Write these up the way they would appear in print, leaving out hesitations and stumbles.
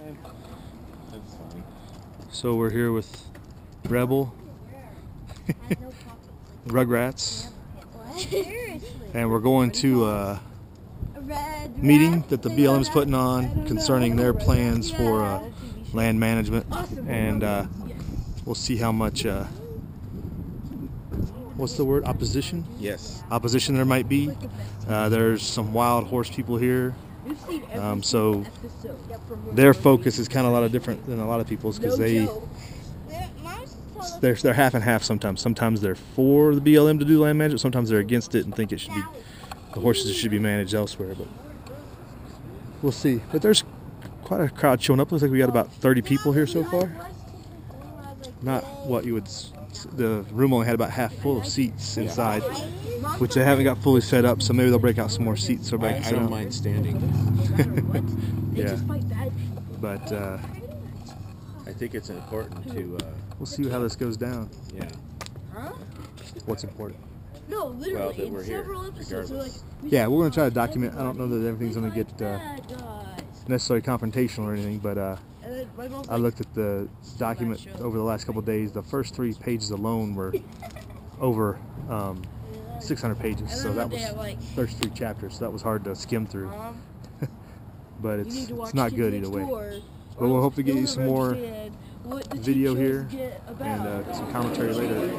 That's funny. So we're here with Rebel, Rugrats, and we're going to a meeting that the BLM is putting on concerning their plans for land management, and we'll see how much what's the word, opposition? Yes. Opposition there might be. There's some wild horse people here, so their focus is kind of a lot of different than a lot of people's, because they're half and half sometimes. Sometimes they're for the BLM to do land management, sometimes they're against it and think it should be, the horses should be managed elsewhere, but we'll see. But there's quite a crowd showing up. Looks like we got about 30 people here so far. Not what you would, the room only had about half full of seats inside, which they haven't got fully set up, so maybe they'll break out some more seats so everybody can sit I don't down. mind standing. Yeah, but I think it's important to we'll see how this goes down. yeah. What's important? No, literally, Well, that we're in here, several episodes, they're like, Yeah, we're going to try to document. I don't know that everything's going to get necessarily confrontational or anything, but I looked at the document over the last couple of days. The first 3 pages alone were over 600 pages, so that was, there's 3 chapters, so that was hard to skim through. But it's not good either way. But we'll hope to get you some more video here and some commentary later.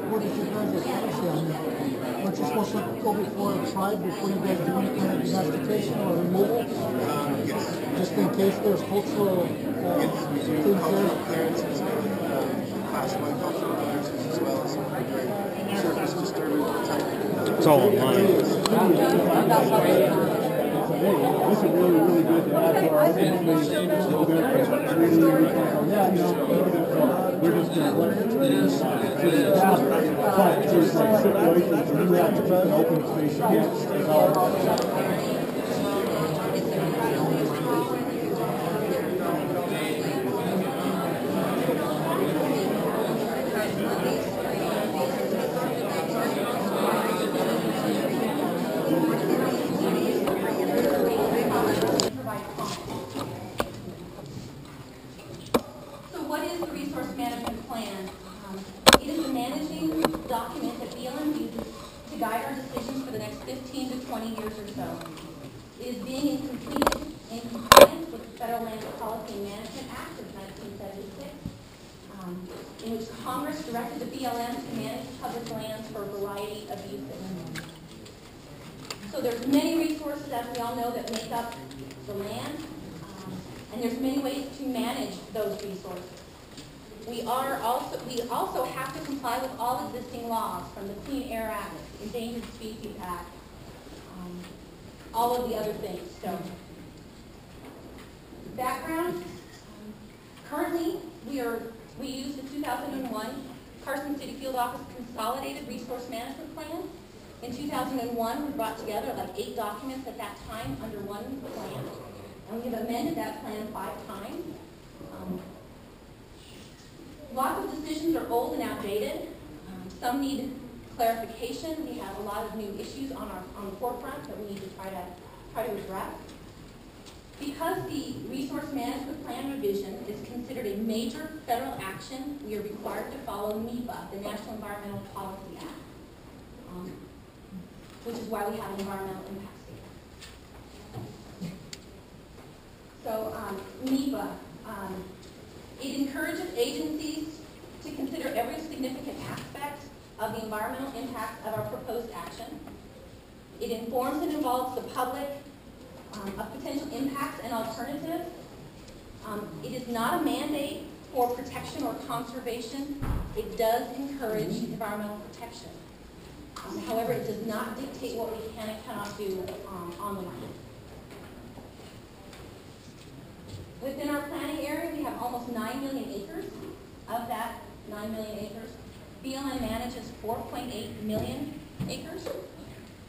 What is your guys' policy on that? Aren't you supposed to go before a tribe before you guys do any kind of domestication or removal? Just in case there's cultural things there? Clearances are classified cultural clearances as well as surface disturbance type. It's all online. This is really, really good to add to our organization. We're just going to let it to this. But there's like situations where we have to keep an open space again. Document that BLM uses to guide our decisions for the next 15 to 20 years or so. It is being completed in compliance with the Federal Land Policy and Management Act of 1976, in which Congress directed the BLM to manage public lands for a variety of uses. So there's many resources, as we all know, that make up the land, and there's many ways to manage those resources. We also have to comply with all existing laws, from the Clean Air Act, Endangered Species Act, all of the other things. So, background. Currently, we use the 2001 Carson City Field Office Consolidated Resource Management Plan. In 2001, we brought together like 8 documents at that time under one plan, and we have amended that plan 5 times. Lots of decisions are old and outdated. Some need clarification. We have a lot of new issues on the forefront that we need to try to address. Because the Resource Management Plan revision is considered a major federal action, we are required to follow NEPA, the National Environmental Policy Act, which is why we have an environmental impact statement. So NEPA. It encourages agencies to consider every significant aspect of the environmental impact of our proposed action. It informs and involves the public of potential impacts and alternatives. It is not a mandate for protection or conservation. It does encourage environmental protection. However, it does not dictate what we can and cannot do on the land. Within our planning area, we have almost 9 million acres. Of that, 9 million acres. BLM manages 4.8 million acres.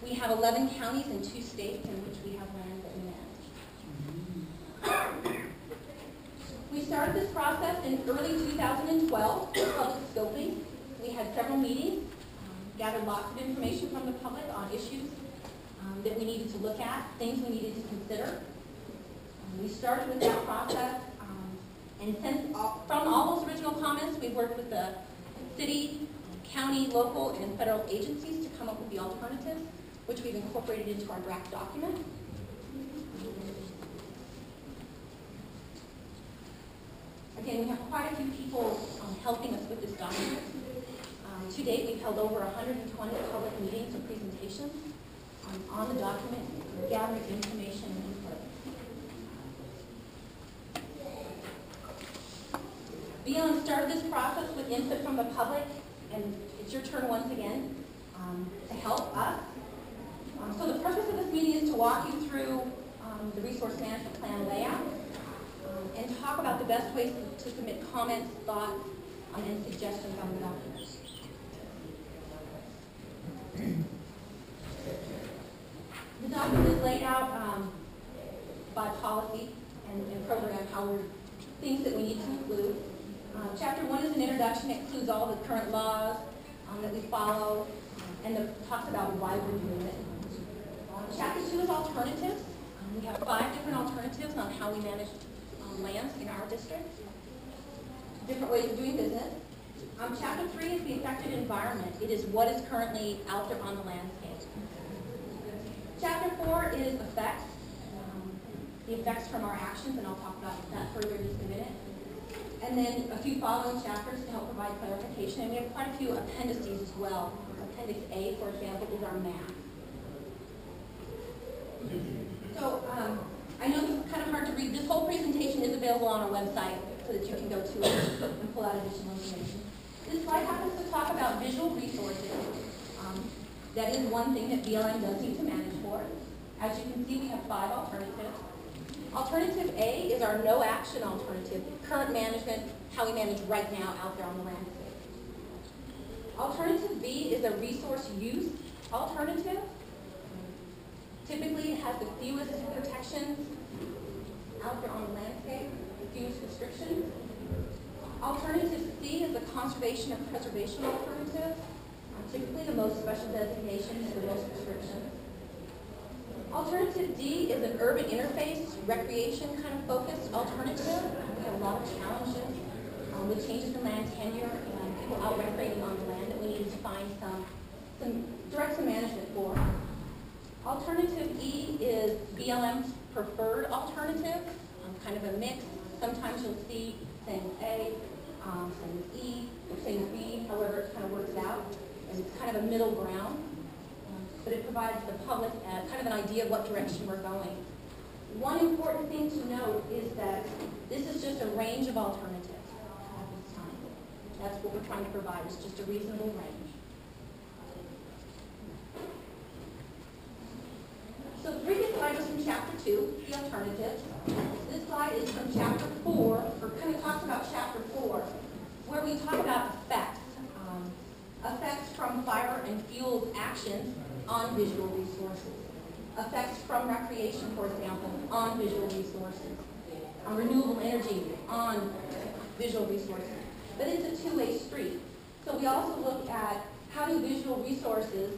We have 11 counties in 2 states in which we have land that we manage. We started this process in early 2012 with public scoping. We had several meetings, gathered lots of information from the public on issues that we needed to look at, things we needed to consider. We started with that process, and since from all those original comments, we've worked with the city, county, local, and federal agencies to come up with the alternatives, which we've incorporated into our draft document. Again, we have quite a few people helping us with this document. To date, we've held over 120 public meetings and presentations on the document, gathering information and input. BLM started this process with input from the public, and it's your turn once again to help us. So the purpose of this meeting is to walk you through the resource management plan layout and talk about the best ways to submit comments, thoughts, and suggestions on the document. The document is laid out by policy and program, things that we need to include. Chapter 1 is an introduction. It includes all the current laws that we follow and talks about why we're doing it. Chapter 2 is alternatives. We have 5 different alternatives on how we manage lands in our district, different ways of doing business. Chapter 3 is the affected environment. It is what is currently out there on the landscape. Chapter 4 is effects, the effects from our actions, and I'll talk about that further in just a minute. And then a few following chapters to help provide clarification, and we have quite a few appendices as well. Appendix A, for example, is our map. So I know this is kind of hard to read. This whole presentation is available on our website so that you can go to it and pull out additional information. This slide happens to talk about visual resources. That is one thing that BLM does need to manage for. As you can see, we have 5 alternatives. Alternative A is our no action alternative, current management, how we manage right now out there on the landscape. Alternative B is a resource use alternative. Typically, it has the fewest protections out there on the landscape, the fewest restrictions. Alternative C is the conservation or preservation alternative. Typically, the most special designation and the most restrictions. Alternative D is an urban interface, recreation kind of focused alternative. We have a lot of challenges with changes in land tenure and people out recreating on the land that we need to find direct some management for. Alternative E is BLM's preferred alternative, kind of a mix. Sometimes you'll see saying A, saying E, or saying B, however it kind of works out. And it's kind of a middle ground, but it provides the public kind of an idea of what direction we're going. One important thing to note is that this is just a range of alternatives at this time. That's what we're trying to provide, is just a reasonable range. So the previous slide was from Chapter 2, the alternatives. This slide is from Chapter 4, or kind of talks about Chapter 4, where we talk about effects. Effects from fire and fuel actions on visual resources. Effects from recreation, for example, on visual resources. Renewable energy on visual resources. But it's a two-way street. So we also look at how do visual resources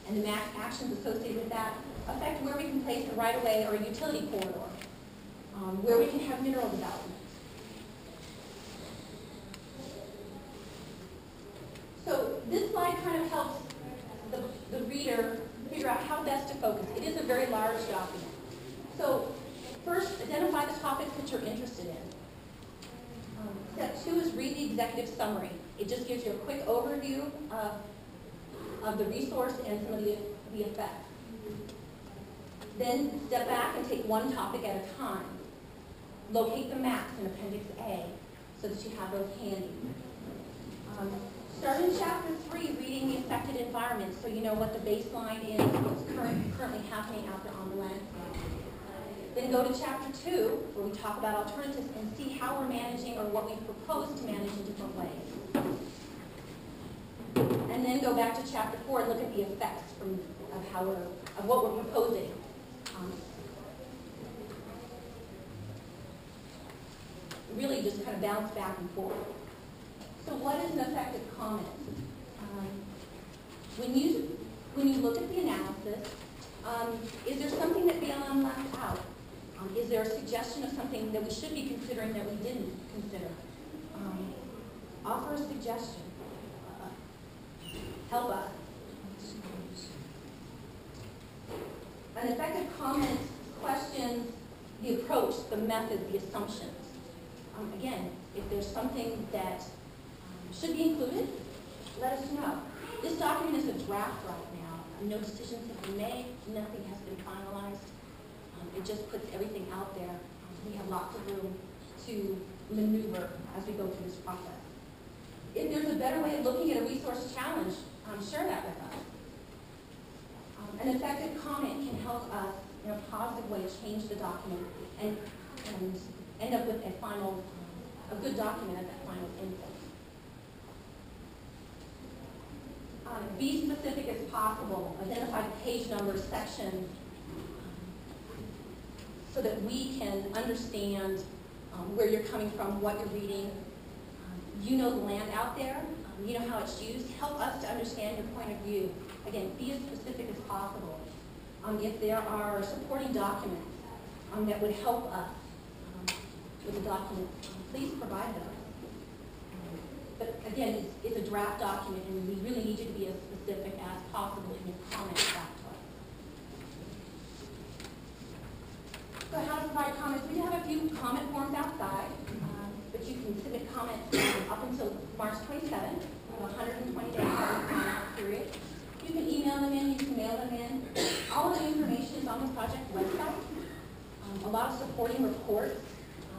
and the actions associated with that affect where we can place a right-of-way or a utility corridor, where we can have mineral development. So this slide kind of helps the reader figure out how best to focus. It is a very large document. So first, identify the topics that you're interested in. Step 2 is read the executive summary. It just gives you a quick overview of the resource and some of the effects. Then step back and take one topic at a time. Locate the maps in Appendix A so that you have those handy. Start in Chapter 3, reading the affected environment, so you know what the baseline is, what's currently happening out there on the landscape. Then go to Chapter 2, where we talk about alternatives and see how we're managing or what we propose to manage in different ways. and then go back to chapter 4 and look at the effects of what we're proposing. Really just kind of bounce back and forth. So what is an effective comment? When you look at the analysis, is there something that BLM left out? Is there a suggestion of something that we should be considering that we didn't consider? Offer a suggestion. Help us. An effective comment questions the approach, the method, the assumptions. Again, if there's something that should be included, let us know. This document is a draft right now. No decisions have been made. Nothing has been finalized. It just puts everything out there. We have lots of room to maneuver as we go through this process. If there's a better way of looking at a resource challenge, share that with us. An effective comment can help us in a positive way change the document and end up with a good document at that final input. Be specific as possible. Identify the page number, section, so that we can understand where you're coming from, what you're reading. You know the land out there. You know how it's used. Help us to understand your point of view. Again, be as specific as possible. If there are supporting documents that would help us with the document, please provide those. But again, it's a draft document, and we really need you to be as specific as possible in your comments back to us. So how to provide comments? We do have a few comment forms outside, but you can submit comments up until March 27th, 120-day comment period. You can email them in, you can mail them in. All of the information is on the project website. A lot of supporting reports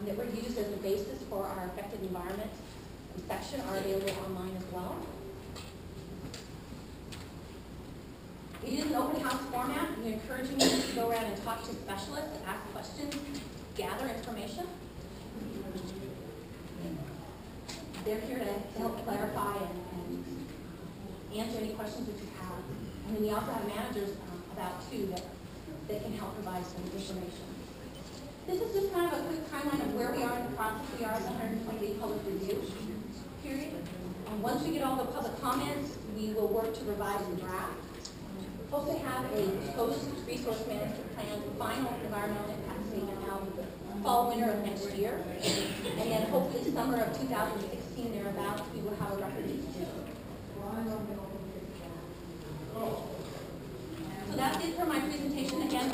that were used as the basis for our affected environment section are available online as well. It is an open house format. We encourage you to go around and talk to specialists, ask questions, gather information. They're here to help clarify and answer any questions that you have. And then we also have managers about too that can help provide some information. This is just kind of a quick timeline of where we are in the process. We are in the 120-day public review period. Once we get all the public comments, we will work to revise and draft. We're supposed to have a post-resource management plan, final environmental impact statement out fall, winter of next year. And then hopefully summer of 2016 thereabouts, we will have a record decision. So that's it for my presentation again.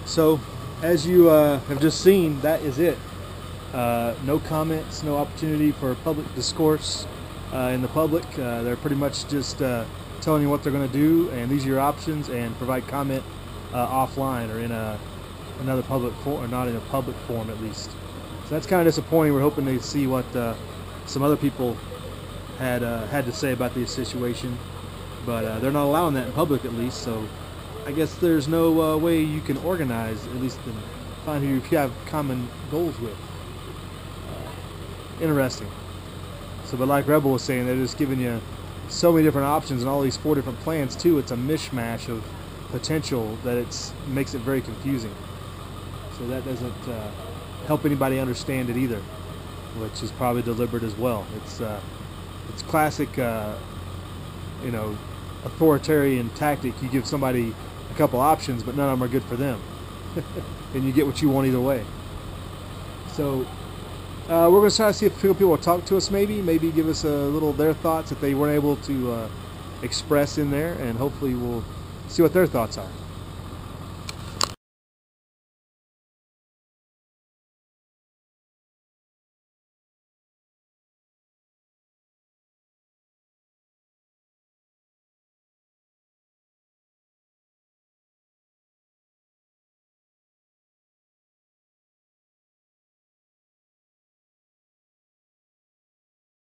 So, as you have just seen, that is it. No comments, no opportunity for public discourse in the public. They're pretty much just telling you what they're going to do, and these are your options, and provide comment offline or in another public forum, or not in a public forum at least. So that's kind of disappointing. We're hoping to see what some other people had to say about the situation, but they're not allowing that in public at least. So I guess there's no way you can organize, at least find who you have common goals with. Interesting. So, but like Rebel was saying, they're just giving you so many different options and all these 4 different plans too. It's a mishmash of potential that makes it very confusing. So that doesn't help anybody understand it either, which is probably deliberate as well. It's classic, authoritarian tactic. You give somebody a couple options, but none of them are good for them, and you get what you want either way. So we're going to try to see if people will talk to us, maybe give us a little their thoughts that they weren't able to express in there, and hopefully we'll see what their thoughts are.